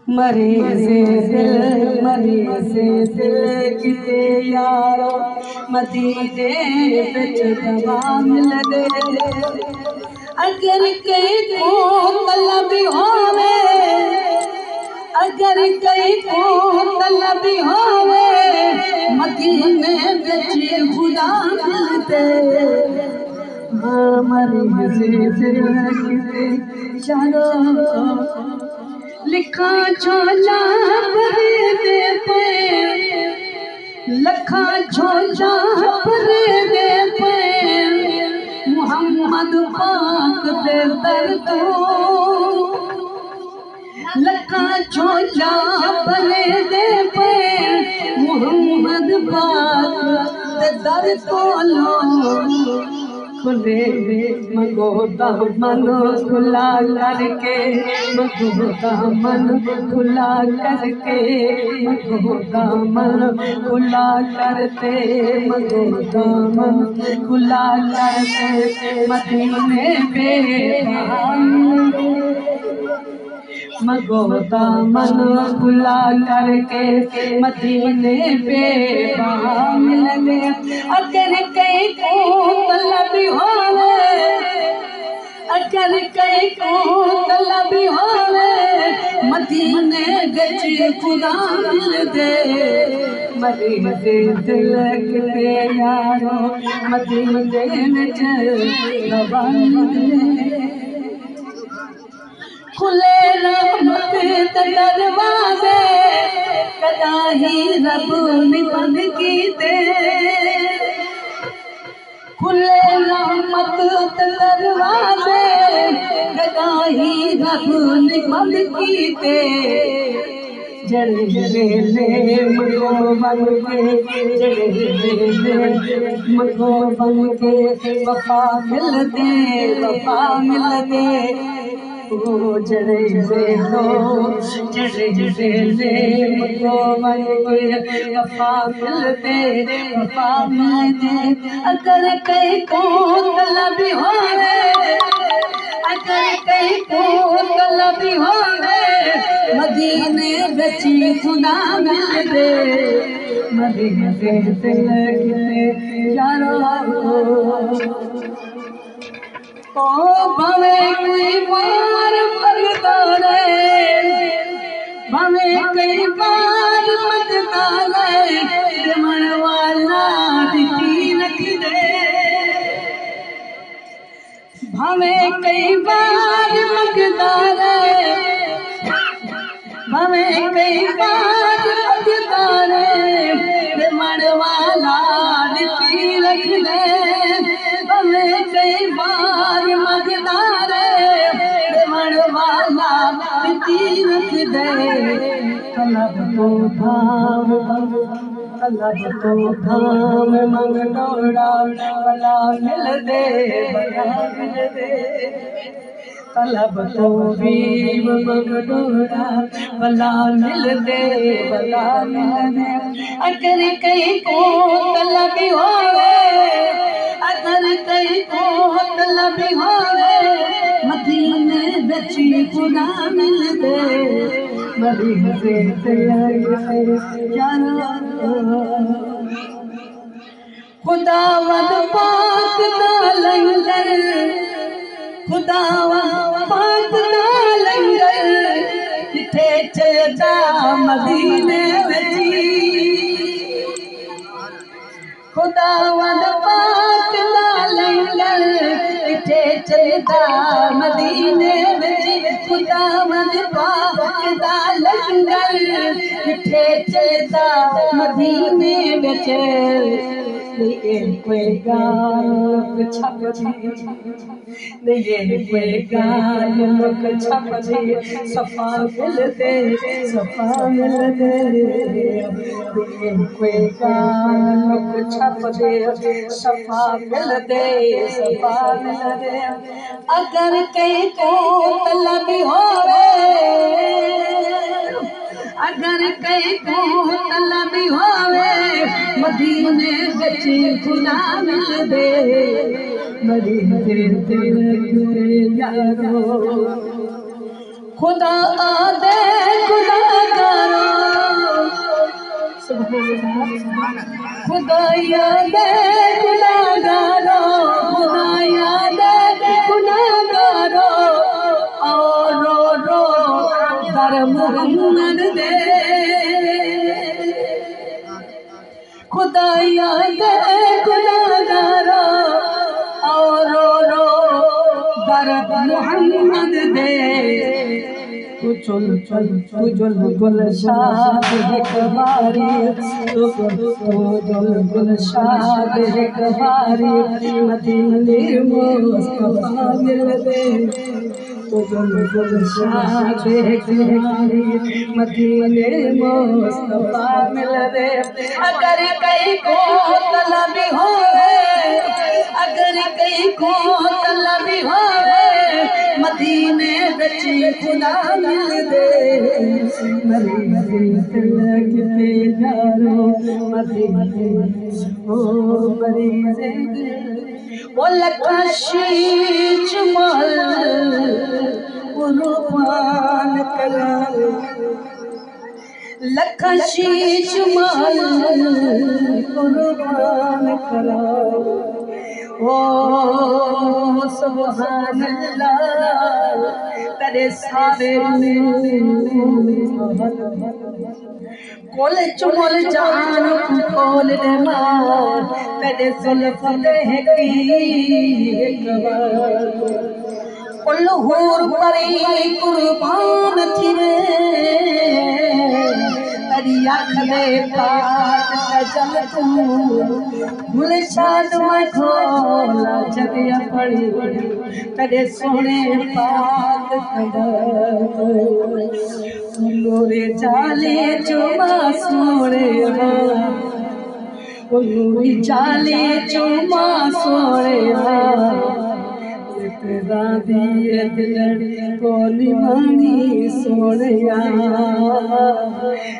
मरीज़े दिल किते यारो मदीने विच दवा मिलदे। अगर कई को तलबी होवे, अगर कई को तलबी होवे, मदीने विच खुदा मिलदे। मरीज़े दिल किते यारो लिखा झोला भरे दे पे, लखा झोला भरे दे पे, मुहम्मद पाक दे दर तो। लखा झोला भरे दे पे, मुहम्मद पाक दे दर तो लो। खुले मगो दामन खुला करके, मगो दामन खुला करके, मगो दामन खुला करते, मगो दामन खुला करते, मदीने पे मगो दामन खुला करके, मदीने पे मिलने। अगर कई को तलबी होवे, अगर कई को तलबी होवे, मदीने विच खुदा मिलदे। मरीज़े दिल किते यारो मदीने विच दवा मिलदे। खुले रहमत दे दरवाज़े कदाही रब ने बंद कीते। खुले रहमत दे दरवाज़े कदाही रब ने बंद कीते। जड़े वेले मगो बन के, जड़े वेले मगो बन के, वफा मिलदे, वफा मिलदे। ओ जड़े वेलो जड़े वेले मगो बन के, वफा मिलदे, वफा मिलदे। अगर कई को तलबी होवे, अगर कई को तलबी होवे, मदीने विच खुदा मिलदे। मरीज़े दिल किते यारो ओ भवे कोई बार मरदा रे, भवे कई बार मरदा रे, मन वाला दिखी रखदे। भवे कई बार मरदा रे, भवे कई बार मरदा रे, मन वाला दिखी रखदे। भवे कई बार मरदा रे, मन वाला दिखी रखदे। तलब तो थाम तलब तो थाम मंगनोड़ा भला मिलदे, भला मिलदे। तलब तो वीव मंगनोड़ा भला मिलदे, भला मिलदे। अगर कई को तलबी होवे, अगर कई को तलबी होवे, मदीने विच खुदा मिलदे। मरीज़े दिल किते यारो खुदावंद पाक दा लंगर, खुदावंद पाक दा लंगर किथे चलदा मदीने विच। खुदावंद पाक दा लंगर किथे चलदा मदीने विच। खुदावंद पाक दा लंगर किथे चलदा मदीने विच। कोई गाल छपदी, कोई गाल मुख छपदी, सफा मिलदे, सफा मिलदे। कोई गाल मुख छपदे, सफा मिलदे, सफा मिलदे। अगर कई को तलबी होवे, अगर कई को तलबी होवे, मदीने विच खुदा मिलदे। मरीज़े दिल किते यारो खुदा आदे खुदा खुदाया दे गुनाहगारो, खुदाया दे गुनाहगारो, और रो रो दर मोहम्मद दे। खुदाया दे गुनाहगारो, और रो रो दर मोहम्मद दे। तू चल चल तू जल गुलशाद एक बारी, तू जल गुलशाद एक बारी, मदीने मुस्तफा मिल दे। तू जल गुलशाद एक बारी, मदीने मुस्तफा मिल दे। अगर कहीं को तलबी होवे, अगर कहीं को तलबी होवे, मदीने बच खुदा मिल दे। मरी मरी तिलक पे यारो, मदीने ओ मरी से वो लखा शीश महल कुर्बान करा, लखा शीश महल कुर्बान करा। ओ सुभान अल्लाह तेरे सारे कोल चुमल जान खोल दे मार, तेरे जुल्फ की कुल हूर परी कुर्बान थी रे, तेरी आँख दे पाक जल तू गुलशाद में खोला जगिया पड़ी, तेरे सोने पाक नूरे जाले चुमा सोने, नूरी जाले चुमा सोने। तेरा दिए दिल को निमानी सोनिया,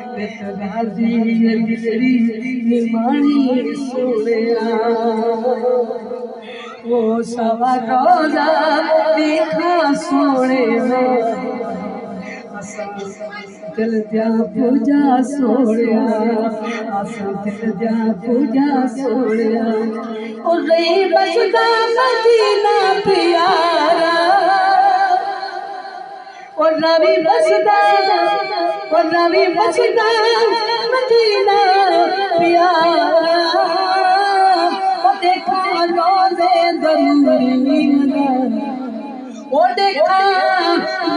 तेरा दिए दिल निमानी सोनिया। वो सवा रोजा देखा सोने, दिल दिया पूजा सोनिया, दिल दिया पूजा सोनिया। और रही बसदा मदीना प्यारा, और रवि बसदा, और रवि बसदा मदीना प्यारा। वो देखा रोज़े दरूरी, वो देखा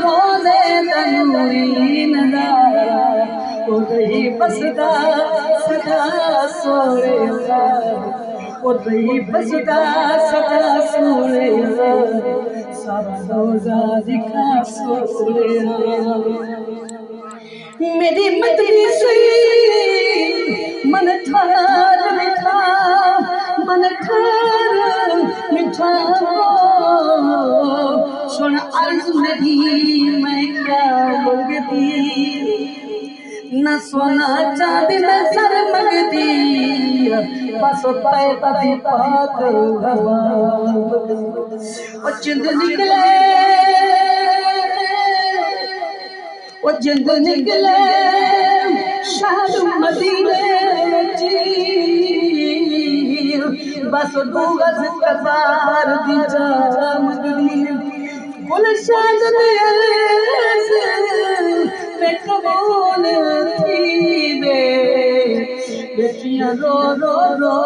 रोज़े दरूरी नज़ारा। वो रही बसदा सदा सोनिया, वो रही बसदा सदा सोनिया, सारा रोज़ा दिखा सोनिया। मेरी मतली से मन ठार मिठा, मन ठार मिठा, सुन अर्ज़ नहीं मैं क्या मांगती, न सोना चांदी न सर मंगती, बस पैदा दी पाक हवा। वो जिंद निकले, वो जिंद निकले शहर मदीने जी, बस दो गज कबार दी जा मगरी। गुलशाद में कबूल थी वे, बेटियां रो रो रो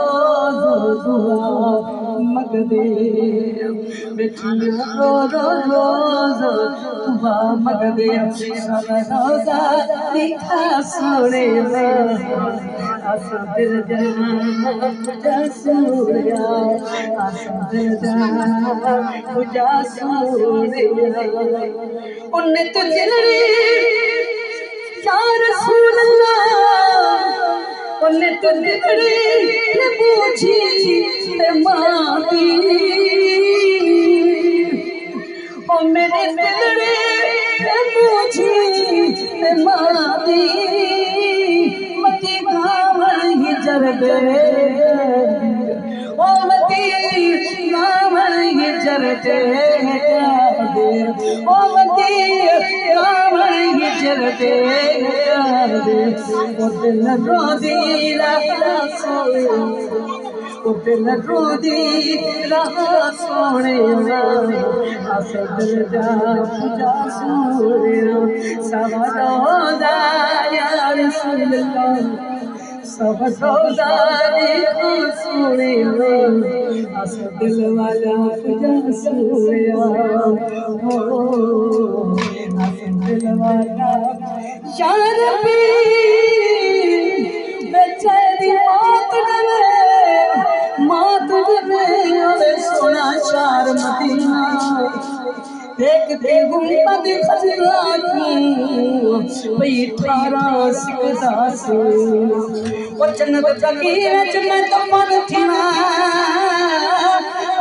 दुआ मगदे, बेटियां रो रो रो दुआ मगदे। सारा रोज़ा दिखा सोने में, आसा दिल जान पूजा सोया, आसा दिल जान पूजा सोया। उन्ने तो दिलड़ी या रसूल अल्लाह, उन्ने तो दिलड़ी ने पूछी ते माती, ओ मेरे दिलड़ी ने पूछी ते माती। मती गावन ही जरदे, ओ मती गावन ही जरदे, ओ मती गावन ही करते ओ दिल रोदी रहा सोया ओ दिल रोदी रहा सोने अस दिल जा पूजा सोने सब रोदा या रसूल अल्लाह सब रोदा देखो सोने अस दिल वाला पूजा सोने हो अस दिल वाला यार बेचारी मौत डरे और सोना चार मदीना एक गुंबद खजरा की 18 सिकदा से वो जन्नत फकीर मैं तो मन थी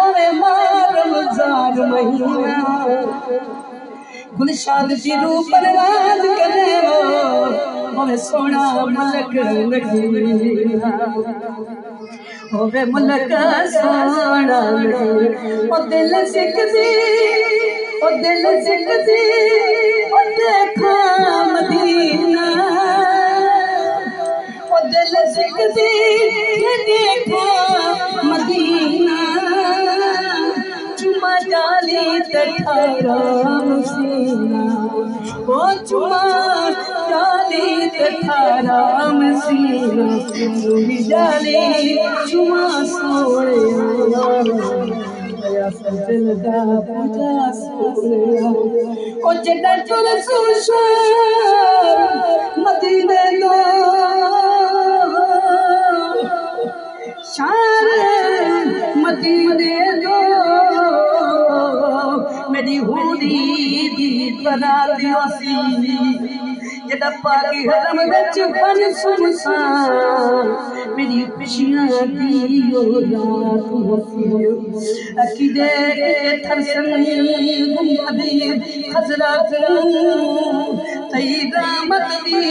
ओए मारम जार महीना गुलशाद जी रूप राज करे ओए सोना मलक नगीना ओवे मलक सोना ओ दिल सिकदी ओ दिल सिकदी ओ देखा मदीना ओ दिल सिकदी देखा मदीना चुमा डाली तठारा मसीना ओ चुमा डाली तठारा मसीना चुमी डाली चुमा सोया दिल दा पूजा सोया ओ जड़ा चुर सुशार मदीने दा शार मदीने दो मेरी होनी दी बराती सी जड़ा पाकी हरम विच बन सुनसान मेरी खुशियां दी ओ रात होसी अकीदे थरसन गुंबदी खजरा तई रामत दी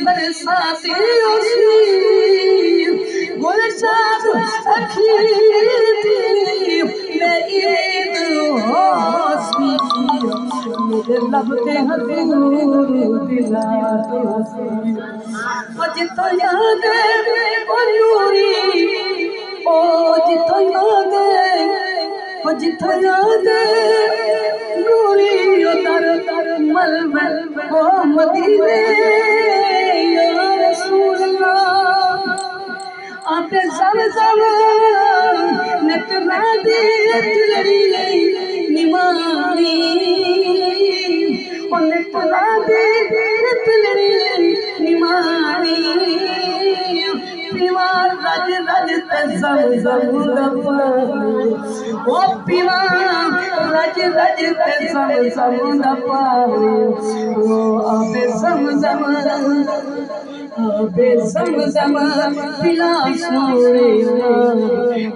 बरसाती ओसी गुलशाद अखीर मैं ईद होसी मेरे लब पे हजूर दिला तो हसी जितो याद ओ नूरी ओ जितो याद ओ जितो याद नूरी ओ दर दर मल मल ओ मदीने या रसूल अल्लाह आपे ज़म नटरा दे तिलरी निमानी ओ नटरा दे तिलरी निमानी पीवार रज रज ते ज़म ओ पीवार रज रज ते ज़म ओ आपे ज़म बेज़म पिला सोया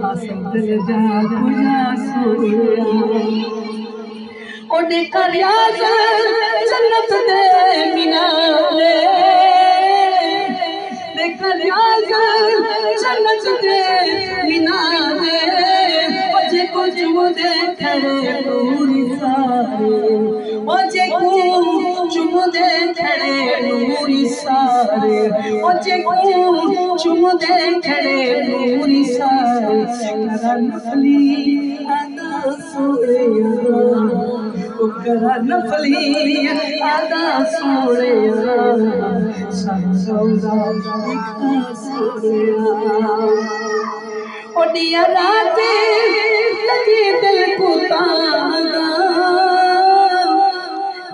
आसम दिल जा पूजा सोया ओडे करियाज जन्नत दे मीनारे दे करियाज जन्नत दे मीनारे ओजे कुछ मुझे खड़े पूरी सारे ओजे कुछ मुझे खड़े पूरी सारे ओजे चुमदे खड़े पूरी सारे करा नफली आदा सोया ओ करा नफली आदा सोया सब सौदा दिखा सोया ओ दिया राते लगी दिल को तागा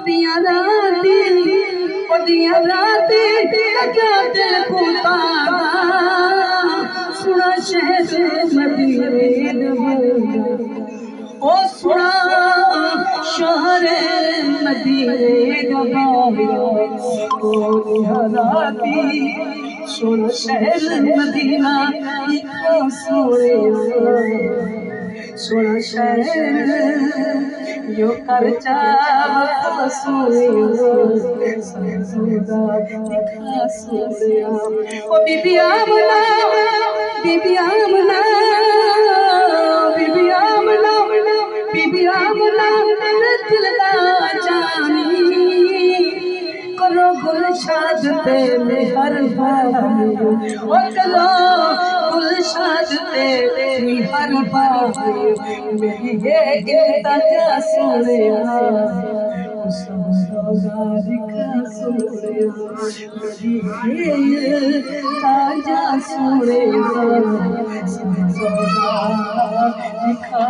दिया राते दिया राते लगा दिल को तागा सुना शहर मदीने ओ सुना शहर मदीने ओ राती सुना शहर मदीना सोना शहर यो कर चाव सोया दिखा सोया ओ बीबी आमना बीबी आमना बीबी आमना बीबी आमना दिल दा जानी करो गुलशाद ते हर बार ओ कलो गुलशाद ते हर बार मेरी ये इल्तिजा सुनिया दिखा सुनिया मेरी ये इल्तिजा सुनिया दिखा